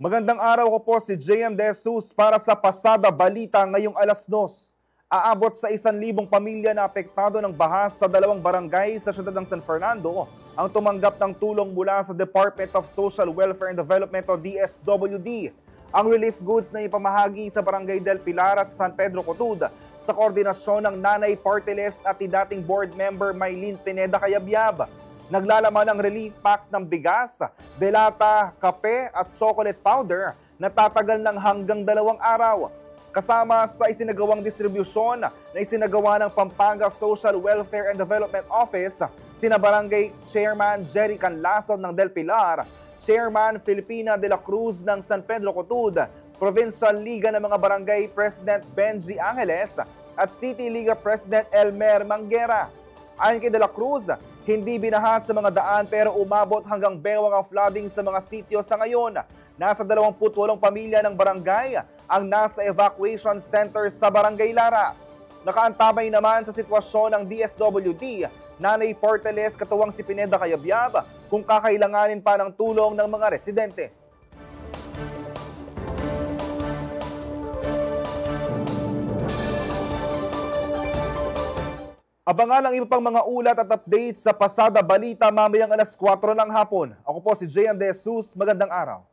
Magandang araw, ko po si JM De Jesus para sa Pasada Balita ngayong alas 2. Aabot sa 1,000 pamilya na apektado ng baha sa 2 barangay sa siyudad ng San Fernando ang tumanggap ng tulong mula sa Department of Social Welfare and Development o DSWD. Ang relief goods na ipamahagi sa Barangay Del Pilar at San Pedro Cotud sa koordinasyon ng Nanay Party List at dating board member Maylene Pineda Cayabyab. Naglalaman ang relief packs ng bigas, delata, kape at chocolate powder na tatagal ng hanggang 2 araw. Kasama sa isinagawang distribusyon na isinagawa ng Pampanga Social Welfare and Development Office, sina Barangay Chairman Jerry Canlason ng Del Pilar, Chairman Filipina de la Cruz ng San Pedro Cotud, Provincial Liga ng mga Barangay President Benji Angeles at City Liga President Elmer Manguera. Ayon kay de la Cruz, hindi binaha sa mga daan pero umabot hanggang bewang ang flooding sa mga sityo sa ngayon. Nasa 28 pamilya ng barangay ang nasa evacuation center sa Barangay Lara. Nakaantabay naman sa sitwasyon ng DSWD, Nanay Porteles katuwang si Pineda Cayabyab kung kakailanganin pa ng tulong ng mga residente. Abangan ang iba pang mga ulat at updates sa Pasada Balita mamayang alas 4 ng hapon. Ako po si JM De Jesus. Magandang araw.